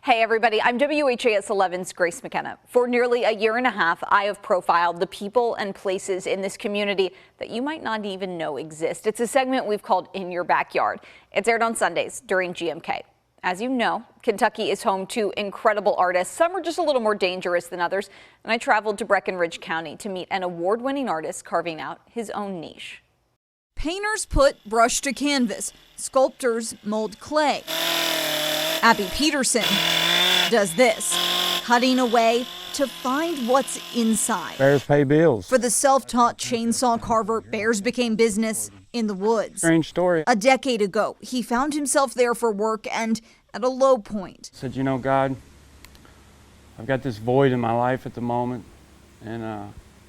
Hey everybody, I'm WHAS 11's Grace McKenna. For nearly a year and a half, I have profiled the people and places in this community that you might not even know exist. It's a segment we've called In Your Backyard. It's aired on Sundays during GMK. As you know, Kentucky is home to incredible artists. Some are just a little more dangerous than others. And I traveled to Breckinridge County to meet an award-winning artist carving out his own niche. Painters put brush to canvas. Sculptors mold clay. Abby Peterson does this, cutting away to find what's inside. Bears pay bills. For the self-taught chainsaw carver, bears became business in the woods. Strange story. A decade ago, he found himself there for work and at a low point. I said, you know, God, I've got this void in my life at the moment, and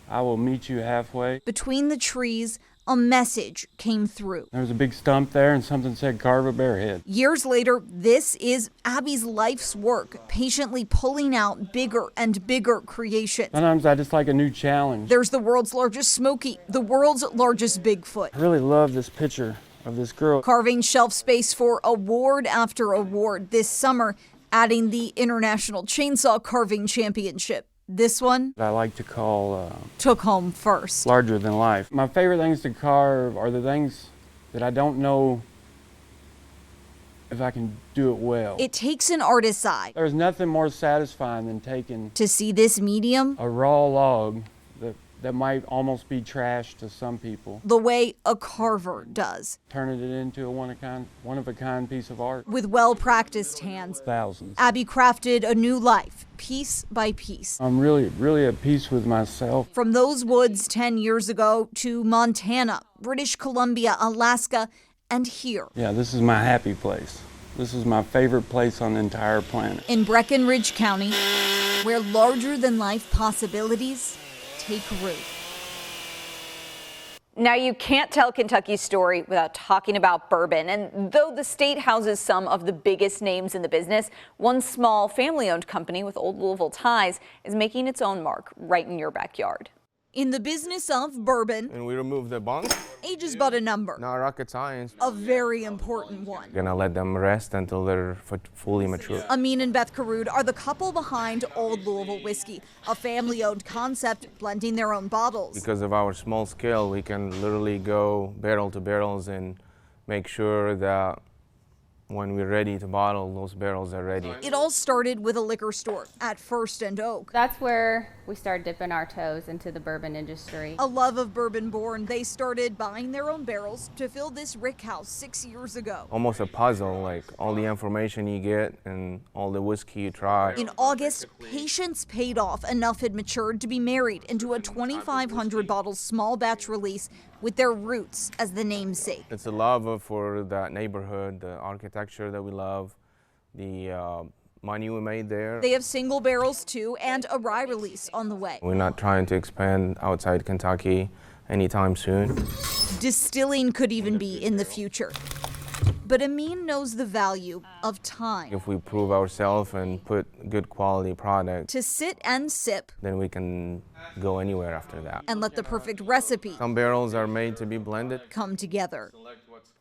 I will meet you halfway. Between the trees, a message came through. There was a big stump there and something said carve a bear head. Years later, this is Abby's life's work, patiently pulling out bigger and bigger creations. Sometimes I just like a new challenge. There's the world's largest Smoky, the world's largest Bigfoot. I really love this picture of this girl. Carving shelf space for award after award this summer, adding the International Chainsaw Carving Championship. This one I like to call took home first. Larger than life. My favorite things to carve are the things that I don't know if I can do it well. It takes an artist's eye. There's nothing more satisfying than taking To see this medium a raw log that might almost be trash to some people, the way a carver does. turning it into a one-of-a-kind piece of art. With well-practiced hands, Thousands. Abby crafted a new life, piece by piece. I'm really at peace with myself. From those woods 10 years ago to Montana, British Columbia, Alaska, and here. Yeah, this is my happy place. This is my favorite place on the entire planet. In Breckinridge County, where larger-than-life possibilities take root. Now, you can't tell Kentucky's story without talking about bourbon. And though the state houses some of the biggest names in the business, one small family-owned company with old Louisville ties is making its own mark right in your backyard. In the business of bourbon, And we remove the bunk. age is but a number, Not rocket science. a very important one. Gonna let them rest until they're fully mature. Amin and Beth Carood are the couple behind Old Louisville Whiskey, a family-owned concept blending their own bottles. Because of our small scale, we can literally go barrel to barrels and make sure that when we're ready to bottle, those barrels are ready. It all started with a liquor store at First and Oak. That's where we started dipping our toes into the bourbon industry. A love of bourbon born, they started buying their own barrels to fill this rick house 6 years ago. Almost a puzzle, like all the information you get and all the whiskey you try. In August, patience paid off. Enough had matured to be married into a 2,500 bottle small batch release with their roots as the namesake. It's a love for that neighborhood, the architecture that we love, the money we made there. They have single barrels too and a rye release on the way. We're not trying to expand outside Kentucky anytime soon. Distilling could even be in the future. But Amin knows the value of time. If we prove ourselves and put good quality product, To sit and sip then we can go anywhere after that. and let the perfect recipe Some barrels are made to be blended. come together.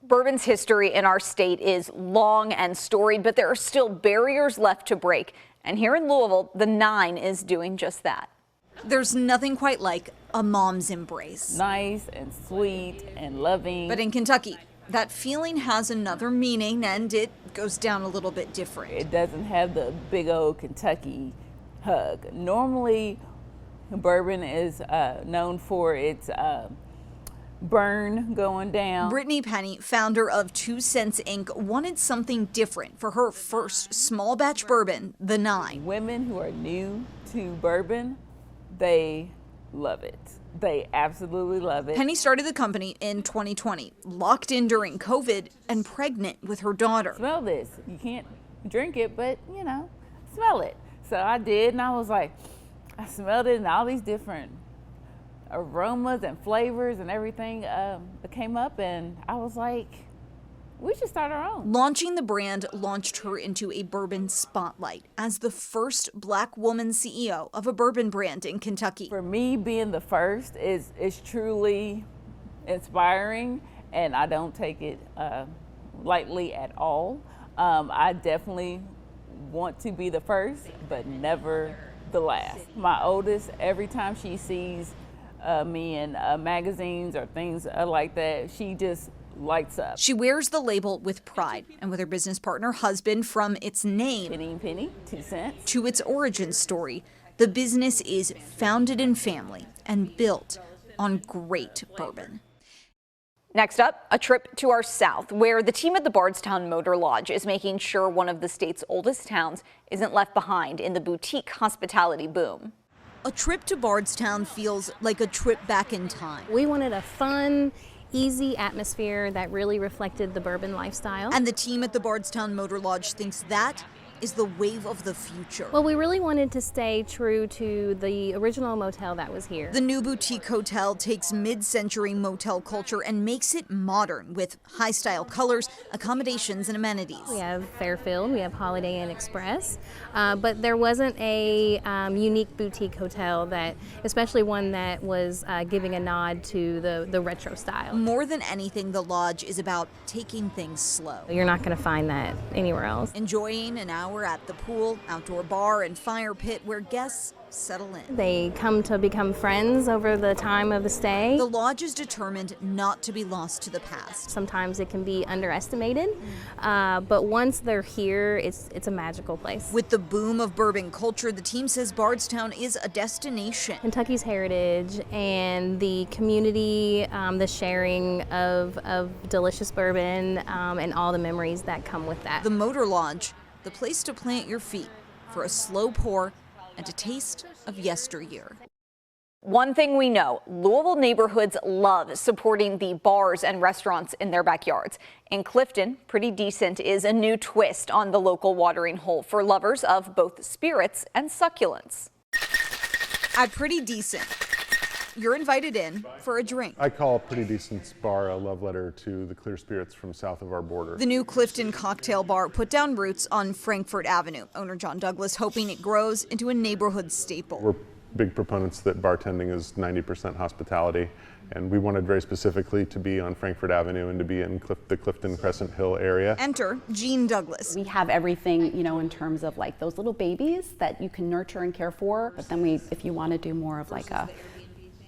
Bourbon's history in our state is long and storied, but there are still barriers left to break. And here in Louisville, the 9 is doing just that. There's nothing quite like a mom's embrace. Nice and sweet and loving. But in Kentucky, that feeling has another meaning and it goes down a little bit different. It doesn't have the big old Kentucky hug. Normally, bourbon is known for its burn going down. Brittany Penny, founder of 2 Cents Inc., wanted something different for her first small batch bourbon, the 9. Women who are new to bourbon, they love it. They absolutely love it. Penny started the company in 2020, locked in during COVID and pregnant with her daughter. Smell this. You can't drink it, but you know, smell it. So I did, and I was like, I smelled it, and all these different aromas and flavors and everything came up, and I was like, we should start our own. Launching the brand launched her into a bourbon spotlight as the first Black woman CEO of a bourbon brand in Kentucky. For me, being the first is truly inspiring, and I don't take it lightly at all. I definitely want to be the first, but never the last. My oldest, every time she sees me in magazines or things like that, she just lights up. She wears the label with pride, and with her business partner husband, from its name Penny, 2 cents. to its origin story, the business is founded in family and built on great bourbon. Next up, a trip to our south, where the team at the Bardstown Motor Lodge is making sure one of the state's oldest towns isn't left behind in the boutique hospitality boom. A trip to Bardstown feels like a trip back in time. We wanted a fun, easy atmosphere that really reflected the bourbon lifestyle. And the team at the Bardstown Motor Lodge thinks that is the wave of the future. Well, we really wanted to stay true to the original motel that was here. The new boutique hotel takes mid-century motel culture and makes it modern with high-style colors, accommodations, and amenities. We have Fairfield, we have Holiday Inn Express, but there wasn't a unique boutique hotel that, especially one that was giving a nod to the retro style. More than anything, the lodge is about taking things slow. You're not going to find that anywhere else. Enjoying an hour at the pool, outdoor bar, and fire pit where guests settle in. They come to become friends over the time of the stay. The lodge is determined not to be lost to the past. Sometimes it can be underestimated, but once they're here, it's a magical place. With the boom of bourbon culture, the team says Bardstown is a destination. Kentucky's heritage and the community, the sharing of delicious bourbon, and all the memories that come with that. The Motor Lodge, the place to plant your feet for a slow pour and a taste of yesteryear. One thing we know, Louisville neighborhoods love supporting the bars and restaurants in their backyards. In Clifton, Pretty Decent is a new twist on the local watering hole for lovers of both spirits and succulents. At Pretty Decent, you're invited in for a drink. I call Pretty Decent's bar a love letter to the clear spirits from south of our border. The new Clifton cocktail bar put down roots on Frankfort Avenue. Owner John Douglas hoping it grows into a neighborhood staple. We're big proponents that bartending is 90% hospitality, and we wanted very specifically to be on Frankfort Avenue and to be in the Clifton Crescent Hill area. Enter Jean Douglas. We have everything, in terms of like those little babies that you can nurture and care for, but then if you want to do more of like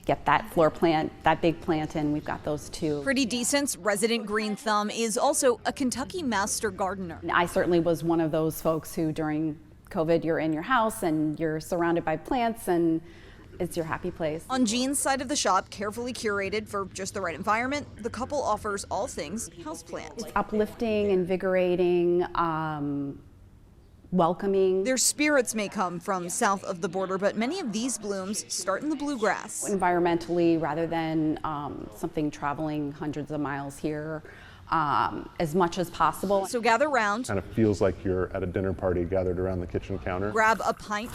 get that floor plant, that big plant in, we've got those too. Pretty Decent's resident green thumb is also a Kentucky master gardener. I certainly was one of those folks who during COVID, you're in your house and you're surrounded by plants and it's your happy place. On Jean's side of the shop, carefully curated for just the right environment, the couple offers all things houseplant. It's uplifting, invigorating, welcoming. Their spirits may come from south of the border, but many of these blooms start in the bluegrass. Environmentally, rather than something traveling hundreds of miles here, as much as possible. So gather round. Kind of feels like you're at a dinner party gathered around the kitchen counter. Grab a pint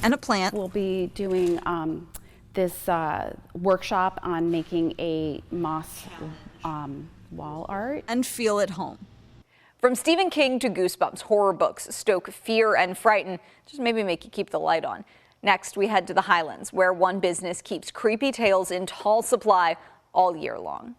and a plant. We'll be doing this workshop on making a moss wall art. And feel at home. From Stephen King to Goosebumps, horror books stoke fear and frighten, just maybe make you keep the light on. Next, we head to the Highlands, where one business keeps creepy tales in tall supply all year long.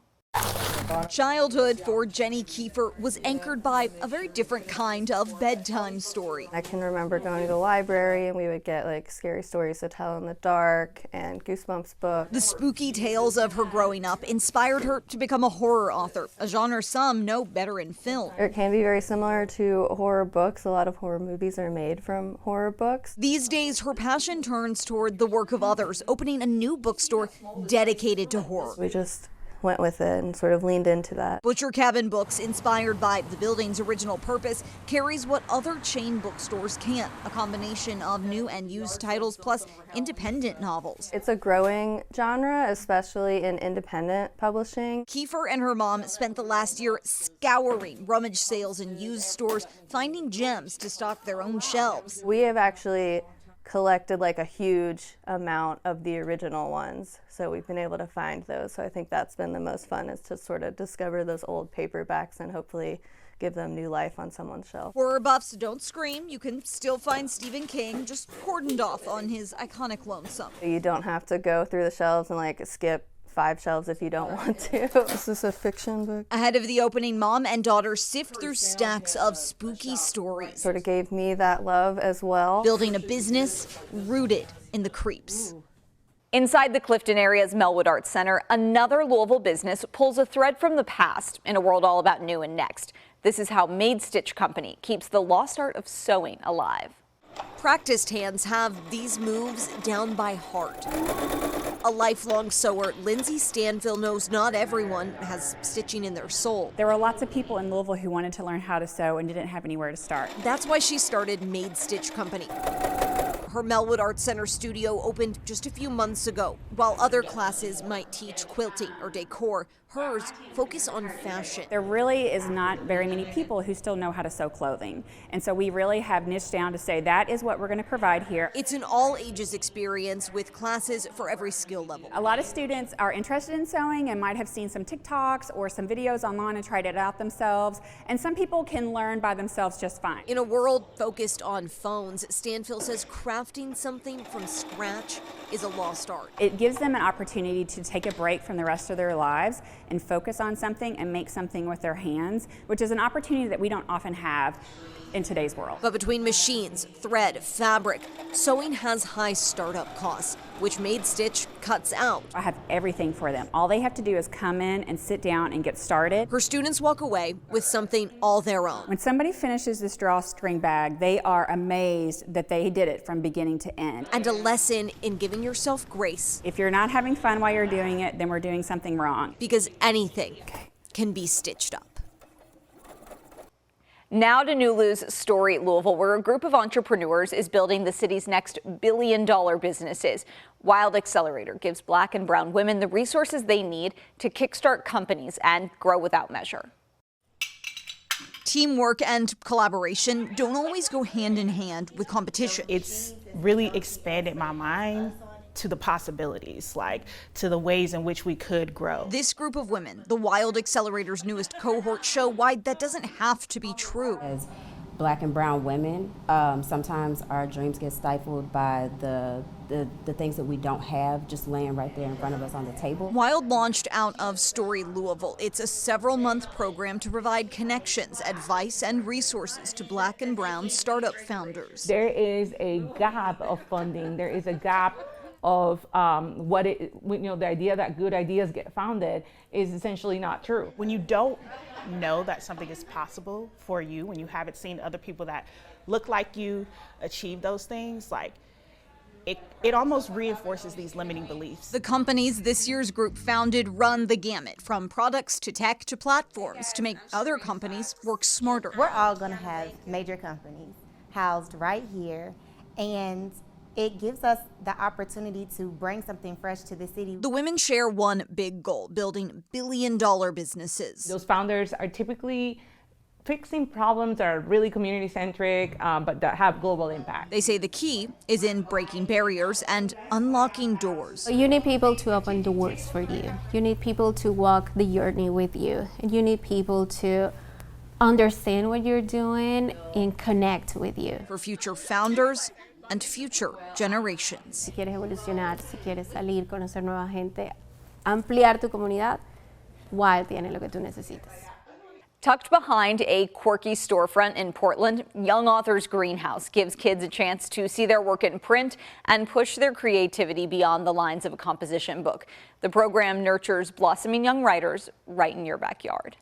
Childhood for Jenny Kiefer was anchored by a very different kind of bedtime story. I can remember going to the library and we would get like scary stories to tell in the dark and Goosebumps books. The spooky tales of her growing up inspired her to become a horror author, a genre some know better in film. It can be very similar to horror books. A lot of horror movies are made from horror books. These days, her passion turns toward the work of others, opening a new bookstore dedicated to horror. We just went with it and sort of leaned into that. Butcher Cabin Books, inspired by the building's original purpose, carries what other chain bookstores can't, a combination of new and used titles plus independent novels. It's a growing genre, especially in independent publishing. Kiefer and her mom spent the last year scouring rummage sales and used stores, finding gems to stock their own shelves. We have actually collected like a huge amount of the original ones, so we've been able to find those. So I think that's been the most fun, is to sort of discover those old paperbacks and hopefully give them new life on someone's shelf. Horror buffs, don't scream. You can still find Stephen King just cordoned off on his iconic Lonesome. You don't have to go through the shelves and like skip 5 shelves if you don't want to. This is a fiction book. Ahead of the opening, mom and daughter sift through stacks of spooky stories. Sort of gave me that love as well. Building a business rooted in the creeps. Inside the Clifton area's Melwood Arts Center, another Louisville business pulls a thread from the past in a world all about new and next. This is how Made Stitch Company keeps the lost art of sewing alive. Practiced hands have these moves down by heart. A lifelong sewer, Lindsay Stanville knows not everyone has stitching in their soul. There were lots of people in Louisville who wanted to learn how to sew and didn't have anywhere to start. That's why she started Made Stitch Company. Her Melwood Arts Center studio opened just a few months ago. While other classes might teach quilting or decor, hers focus on fashion. There really is not very many people who still know how to sew clothing. And so we really have niched down to say that is what we're going to provide here. It's an all ages experience with classes for every skill level. A lot of students are interested in sewing and might have seen some TikToks or some videos online and tried it out themselves. And some people can learn by themselves just fine. In a world focused on phones, Stanfield says crafting something from scratch is a lost art. It gives them an opportunity to take a break from the rest of their lives and focus on something and make something with their hands, which is an opportunity that we don't often have in today's world. But between machines, thread, fabric, sewing has high startup costs, which Made Stitch cuts out. I have everything for them. All they have to do is come in and sit down and get started. Her students walk away with something all their own. When somebody finishes this drawstring bag, they are amazed that they did it from beginning to end. And a lesson in giving yourself grace. If you're not having fun while you're doing it, then we're doing something wrong. Because anything can be stitched up. Now to New Lou's Story Louisville, where a group of entrepreneurs is building the city's next billion-dollar businesses. Wild Accelerator gives Black and brown women the resources they need to kickstart companies and grow without measure. Teamwork and collaboration don't always go hand in hand with competition. It's really expanded my mind to the possibilities, like to the ways in which we could grow. This group of women, the Wild Accelerator's newest cohort, show why that doesn't have to be true. As Black and brown women, sometimes our dreams get stifled by the things that we don't have just laying right there in front of us on the table. Wild launched out of Story Louisville. It's a several-month program to provide connections, advice, and resources to Black and brown startup founders. There is a gap of funding. There is a gap of the idea that good ideas get founded is essentially not true. When you don't know that something is possible for you, when you haven't seen other people that look like you achieve those things, like it almost reinforces these limiting beliefs. The companies this year's group founded run the gamut, from products to tech to platforms, to make other companies work smarter. We're all going to have major companies housed right here, and it gives us the opportunity to bring something fresh to the city. The women share one big goal: building billion-dollar businesses. Those founders are typically fixing problems that are really community-centric, but that have global impact. They say the key is in breaking barriers and unlocking doors. You need people to open doors for you. You need people to walk the journey with you. And you need people to understand what you're doing and connect with you. For future founders and future generations. Si quieres evolucionar, si quieres salir, conocer nueva gente, ampliar tu comunidad, Wild tiene lo que tú necesitas. Tucked behind a quirky storefront in Portland, Young Authors Greenhouse gives kids a chance to see their work in print and push their creativity beyond the lines of a composition book. The program nurtures blossoming young writers right in your backyard.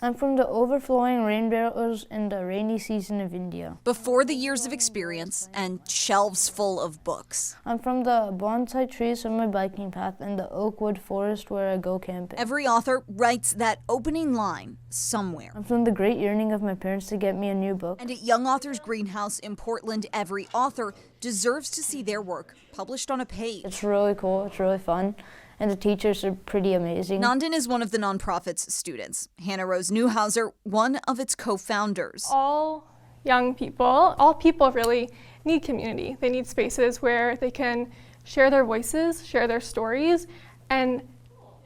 I'm from the overflowing rain barrels in the rainy season of India. Before the years of experience and shelves full of books. I'm from the bonsai trees on my biking path and the oak wood forest where I go camping. Every author writes that opening line somewhere. I'm from the great yearning of my parents to get me a new book. And at Young Authors Greenhouse in Portland, every author deserves to see their work published on a page. It's really cool, it's really fun. And the teachers are pretty amazing. Nandin is one of the nonprofit's students. Hannah Rose Newhauser, one of its co-founders. All young people, all people really need community. They need spaces where they can share their voices, share their stories, and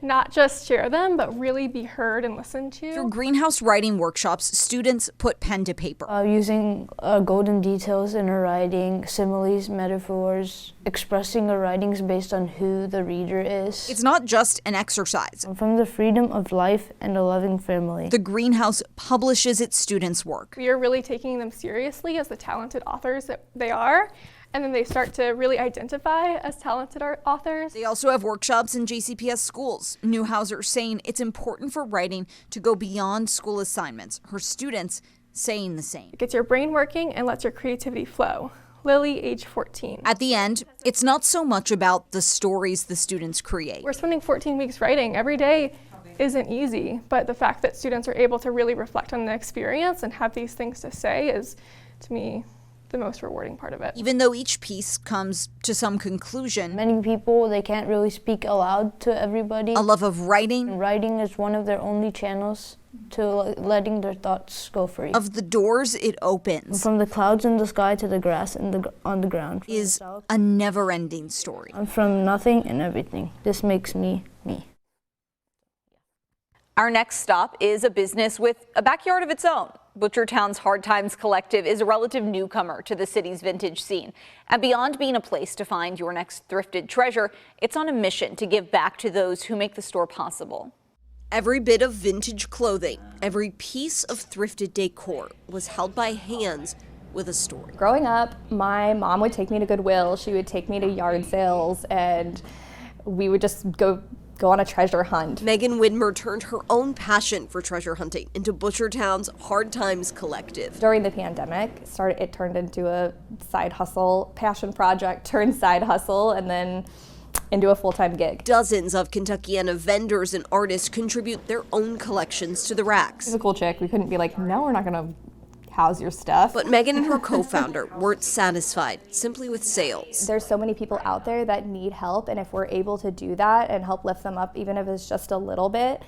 not just share them, but really be heard and listened to. Through greenhouse writing workshops, students put pen to paper. Using golden details in her writing, similes, metaphors, expressing her writings based on who the reader is. It's not just an exercise. From the freedom of life and a loving family. The greenhouse publishes its students' work. We are really taking them seriously as the talented authors that they are. And then they start to really identify as talented authors. They also have workshops in JCPS schools. Newhouser saying it's important for writing to go beyond school assignments. Her students saying the same. It gets your brain working and lets your creativity flow. Lily, age 14. At the end, it's not so much about the stories the students create. We're spending 14 weeks writing. Every day isn't easy, but the fact that students are able to really reflect on the experience and have these things to say is, to me, the most rewarding part of it. Even though each piece comes to some conclusion. Many people, they can't really speak aloud to everybody. A love of writing. And writing is one of their only channels to letting their thoughts go free. Of the doors it opens. From the clouds in the sky to the grass on the ground. Is a never-ending story. I'm from nothing and everything. This makes me me. Our next stop is a business with a backyard of its own. Butchertown's Hard Times Collective is a relative newcomer to the city's vintage scene. And beyond being a place to find your next thrifted treasure, it's on a mission to give back to those who make the store possible. Every bit of vintage clothing, every piece of thrifted decor was held by hands with a story. Growing up, my mom would take me to Goodwill. She would take me to yard sales, and we would just go on a treasure hunt. Megan Widmer turned her own passion for treasure hunting into Butchertown's Hard Times Collective. During the pandemic, it turned into a side hustle, passion project turned side hustle, and then into a full-time gig. Dozens of Kentuckiana vendors and artists contribute their own collections to the racks. She's a cool chick. We couldn't be like, no, we're not gonna house your stuff. But Megan and her co-founder weren't satisfied simply with sales. There's so many people out there that need help, and if we're able to do that and help lift them up, even if it's just a little bit,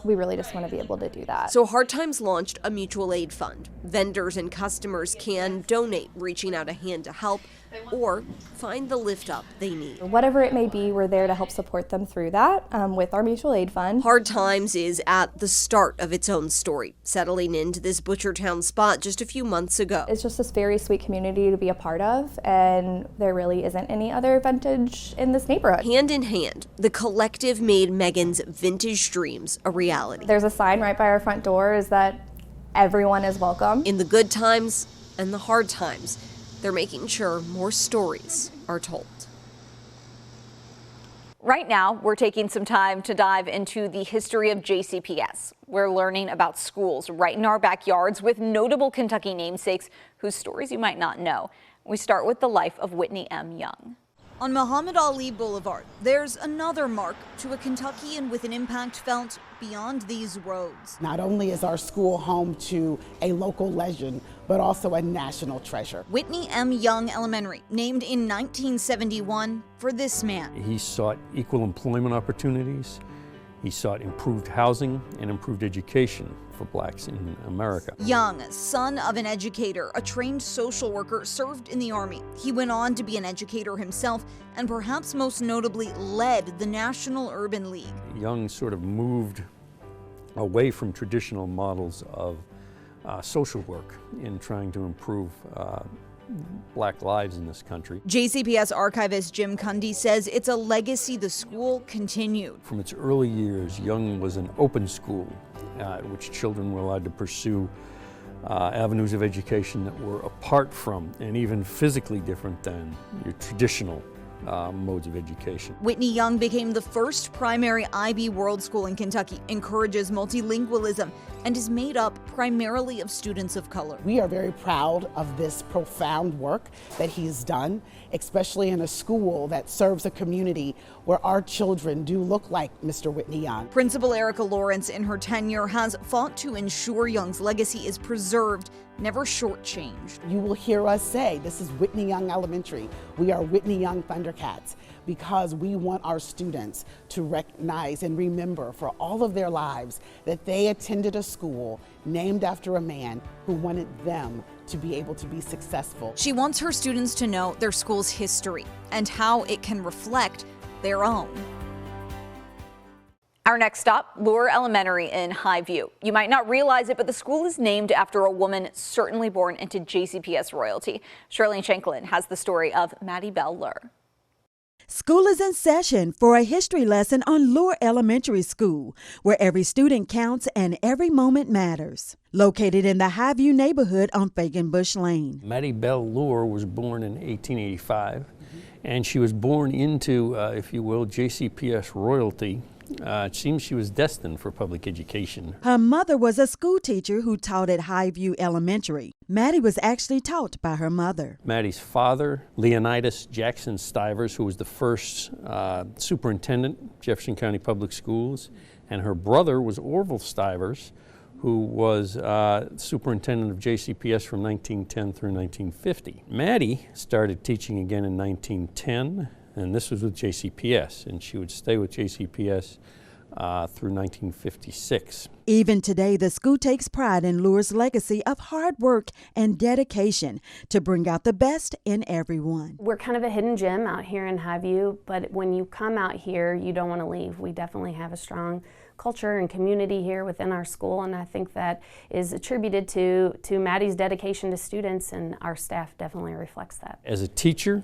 we really just want to be able to do that. So Hard Times launched a mutual aid fund. Vendors and customers can donate, reaching out a hand to help, or find the lift up they need. Whatever it may be, we're there to help support them through that with our mutual aid fund. Hard Times is at the start of its own story, settling into this Butchertown spot just a few months ago. It's just this very sweet community to be a part of, and there really isn't any other vintage in this neighborhood. Hand in hand, the collective made Megan's vintage dreams a reality. There's a sign right by our front door is that everyone is welcome. In the good times and the hard times, they're making sure more stories are told. Right now, we're taking some time to dive into the history of JCPS. We're learning about schools right in our backyards with notable Kentucky namesakes whose stories you might not know. We start with the life of Whitney M. Young. On Muhammad Ali Boulevard, there's another mark to a Kentuckian with an impact felt beyond these roads. Not only is our school home to a local legend, but also a national treasure. Whitney M. Young Elementary, named in 1971 for this man. He sought equal employment opportunities. He sought improved housing and improved education for blacks in America. Young, son of an educator, a trained social worker, served in the Army. He went on to be an educator himself and perhaps most notably led the National Urban League. Young sort of moved away from traditional models of social work in trying to improve black lives in this country. JCPS archivist Jim Cundy says it's a legacy the school continued. From its early years, Young was an open school at which children were allowed to pursue avenues of education that were apart from and even physically different than your traditional modes of education. Whitney Young became the first primary IB World School in Kentucky, encourages multilingualism, and is made up primarily of students of color. We are very proud of this profound work that he's done, especially in a school that serves a community where our children do look like Mr. Whitney Young. Principal Erica Lawrence, in her tenure, has fought to ensure Young's legacy is preserved, never shortchanged. You will hear us say, this is Whitney Young Elementary. We are Whitney Young Thundercats, because we want our students to recognize and remember for all of their lives that they attended a school named after a man who wanted them to be able to be successful. She wants her students to know their school's history and how it can reflect their own. Our next stop, Lohr Elementary in Highview. You might not realize it, but the school is named after a woman certainly born into JCPS royalty. Charlene Shanklin has the story of Maddie Bell Lohr. School is in session for a history lesson on Lohr Elementary School, where every student counts and every moment matters. Located in the Highview neighborhood on Faganbush Lane. Maddie Bell Lohr was born in 1885, and she was born into, if you will, JCPS royalty. It seems she was destined for public education. Her mother was a school teacher who taught at Highview Elementary. Maddie was actually taught by her mother. Maddie's father, Leonidas Jackson Stivers, who was the first superintendent, Jefferson County Public Schools, and her brother was Orville Stivers, who was superintendent of JCPS from 1910 through 1950. Maddie started teaching again in 1910, and this was with JCPS, and she would stay with JCPS through 1956. Even today, the school takes pride in Lohr's legacy of hard work and dedication to bring out the best in everyone. We're kind of a hidden gem out here in Highview, but when you come out here, you don't want to leave. We definitely have a strong culture and community here within our school, and I think that is attributed to Maddie's dedication to students, and our staff definitely reflects that. As a teacher,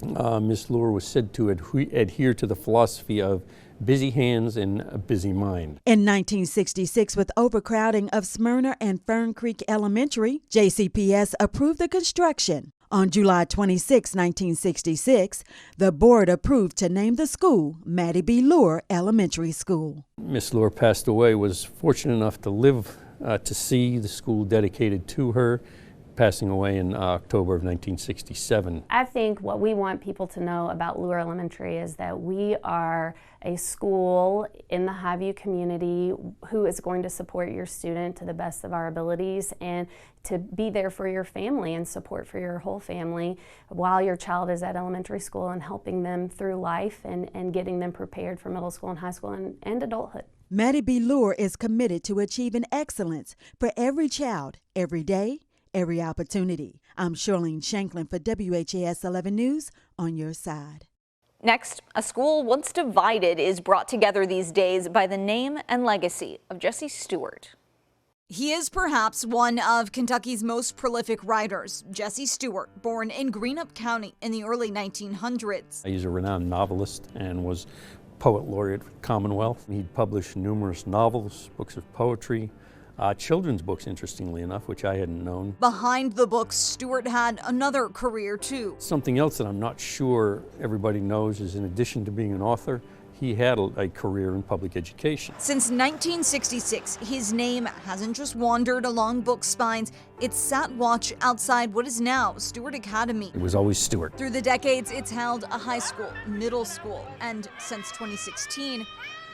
Ms. Lohr was said to adhere to the philosophy of busy hands and a busy mind. In 1966, with overcrowding of Smyrna and Fern Creek Elementary, JCPS approved the construction. On July 26, 1966, the board approved to name the school Maddie B. Lohr Elementary School. Ms. Lohr passed away, was fortunate enough to live to see the school dedicated to her, passing away in October of 1967. I think what we want people to know about Lohr Elementary is that we are a school in the Highview community who is going to support your student to the best of our abilities and to be there for your family and support for your whole family while your child is at elementary school and helping them through life and getting them prepared for middle school and high school and adulthood. Maddie B. Lohr is committed to achieving excellence for every child, every day, every opportunity. I'm Charlene Shanklin for WHAS 11 News, on your side. Next, a school once divided is brought together these days by the name and legacy of Jesse Stewart. He is perhaps one of Kentucky's most prolific writers. Jesse Stewart, born in Greenup County in the early 1900s. He's a renowned novelist and was poet laureate for Commonwealth. He'd published numerous novels, books of poetry, children's books, interestingly enough, which I hadn't known. Behind the books, Stewart had another career too. Something else that I'm not sure everybody knows is, in addition to being an author, he had a career in public education. Since 1966, his name hasn't just wandered along book spines, it's sat watch outside what is now Stewart Academy. It was always Stewart. Through the decades, it's held a high school, middle school, and since 2016,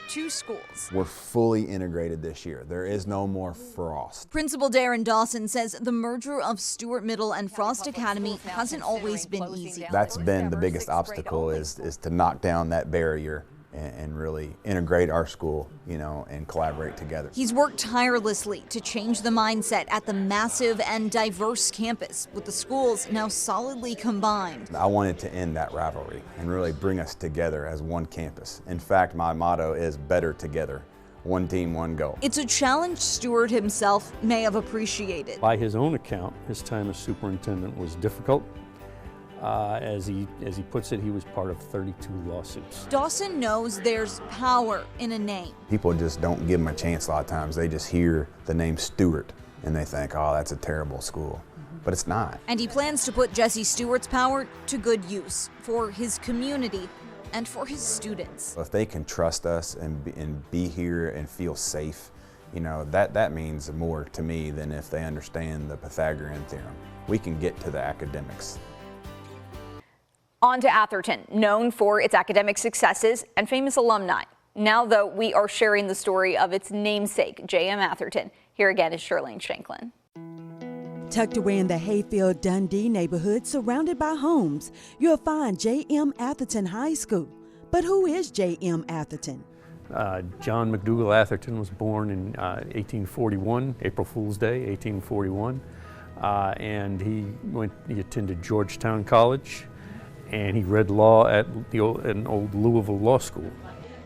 2 schools. We're fully integrated this year. There is no more Frost. Principal Darren Dawson says the merger of Stewart Middle and Frost Academy hasn't always been easy. That's been the biggest obstacle, is to knock down that barrier and really integrate our school, and collaborate together. He's worked tirelessly to change the mindset at the massive and diverse campus, with the schools now solidly combined. I wanted to end that rivalry and really bring us together as one campus. In fact, my motto is better together. One team, one goal. It's a challenge Stewart himself may have appreciated. By his own account, his time as superintendent was difficult. As he puts it, he was part of 32 lawsuits. Dawson knows there's power in a name. People just don't give him a chance a lot of times. They just hear the name Stewart and they think, oh, that's a terrible school. But it's not. And he plans to put Jesse Stewart's power to good use for his community and for his students. If they can trust us and be here and feel safe, that means more to me than if they understand the Pythagorean theorem. We can get to the academics. On to Atherton, known for its academic successes and famous alumni. Now, though, we are sharing the story of its namesake, J.M. Atherton. Here again is Charlene Shanklin. Tucked away in the Hayfield Dundee neighborhood, surrounded by homes, you'll find J.M. Atherton High School. But who is J.M. Atherton? John McDougall Atherton was born in 1841, April Fool's Day, 1841, and he attended Georgetown College. And he read law at an old Louisville law school.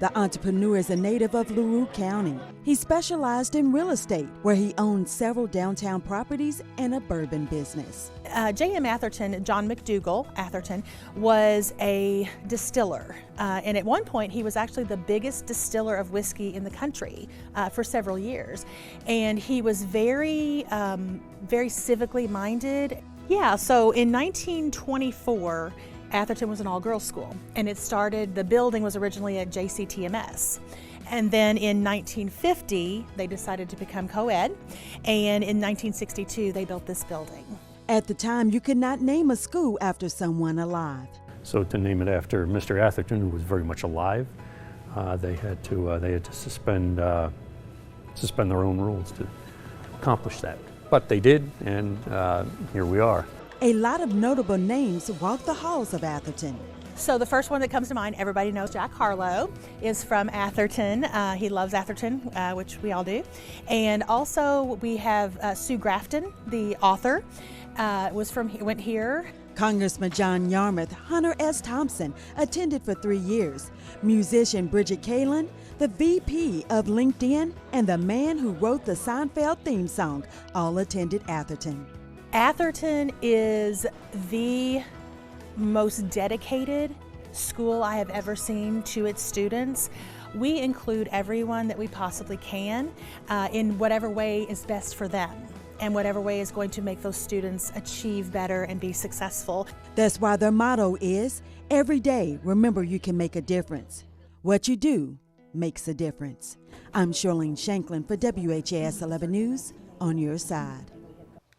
The entrepreneur is a native of LaRue County. He specialized in real estate, where he owned several downtown properties and a bourbon business. J.M. Atherton, John McDougall Atherton, was a distiller. And at one point, he was actually the biggest distiller of whiskey in the country for several years. And he was very civically minded. Yeah, so in 1924, Atherton was an all-girls school, and the building was originally at JCTMS. And then in 1950, they decided to become co-ed, and in 1962, they built this building. At the time, you could not name a school after someone alive. So to name it after Mr. Atherton, who was very much alive, they had to suspend their own rules to accomplish that. But they did, and here we are. A lot of notable names walk the halls of Atherton. So the first one that comes to mind, everybody knows Jack Harlow, is from Atherton. He loves Atherton, which we all do. And also we have Sue Grafton, the author, went here. Congressman John Yarmouth, Hunter S. Thompson attended for 3 years. Musician Bridget Kalin, the VP of LinkedIn, and the man who wrote the Seinfeld theme song all attended Atherton. Atherton is the most dedicated school I have ever seen to its students. We include everyone that we possibly can in whatever way is best for them and whatever way is going to make those students achieve better and be successful. That's why their motto is, every day, remember you can make a difference. What you do makes a difference. I'm Charlene Shanklin for WHAS 11 News, on your side.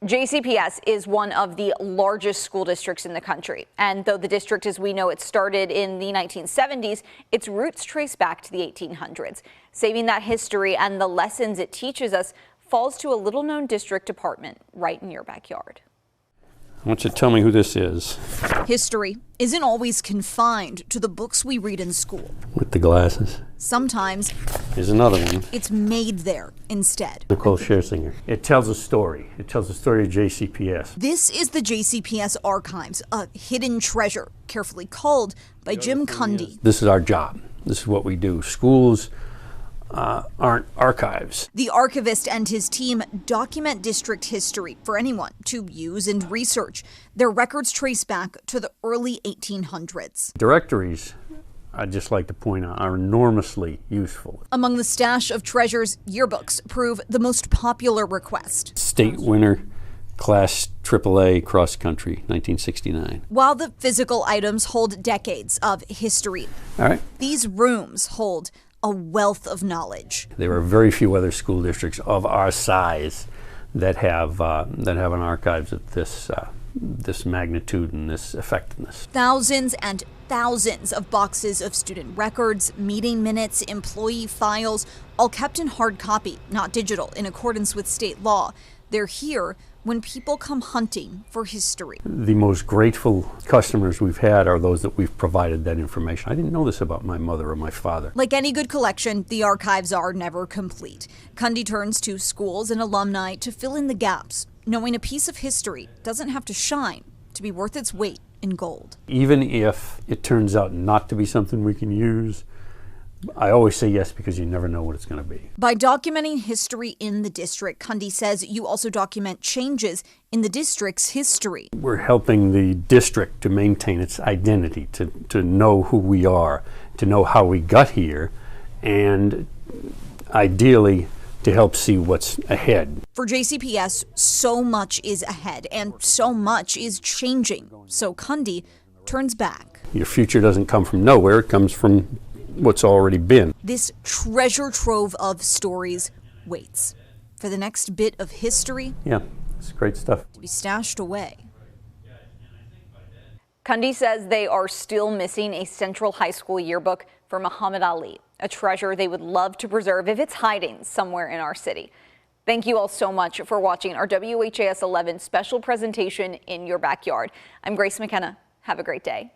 JCPS is one of the largest school districts in the country. And though the district as we know it started in the 1970s, its roots trace back to the 1800s. Saving that history and the lessons it teaches us falls to a little-known district department right in your backyard. I want you to tell me who this is. History isn't always confined to the books we read in school. With the glasses. Sometimes Here's another one. it's made there instead. Nicole Scherzinger. It tells a story. It tells the story of JCPS. This is the JCPS Archives, a hidden treasure, carefully culled by Jim Cundy. This is our job. This is what we do. Schools aren't archives. The archivist and his team document district history for anyone to use and research. Their records trace back to the early 1800s. Directories, I'd just like to point out, are enormously useful. Among the stash of treasures, yearbooks prove the most popular request. State winner, class AAA cross country, 1969. While the physical items hold decades of history, All right. these rooms hold a wealth of knowledge. There are very few other school districts of our size that have an archives of this magnitude and this effectiveness. Thousands and thousands of boxes of student records, meeting minutes, employee files, all kept in hard copy, not digital, in accordance with state law. They're here when people come hunting for history. The most grateful customers we've had are those that we've provided that information. I didn't know this about my mother or my father. Like any good collection, the archives are never complete. Cundy turns to schools and alumni to fill in the gaps, knowing a piece of history doesn't have to shine to be worth its weight in gold. Even if it turns out not to be something we can use, I always say yes because you never know what it's going to be. By documenting history in the district, Cundy says you also document changes in the district's history. We're helping the district to maintain its identity, to know who we are, to know how we got here, and ideally to help see what's ahead. For JCPS, so much is ahead and so much is changing. So Cundy turns back. Your future doesn't come from nowhere, it comes from what's already been. This treasure trove of stories waits for the next bit of history. Yeah, it's great stuff. To be stashed away. Cundy says they are still missing a Central High School yearbook for Muhammad Ali, a treasure they would love to preserve if it's hiding somewhere in our city. Thank you all so much for watching our WHAS 11 special presentation in your backyard. I'm Grace McKenna. Have a great day.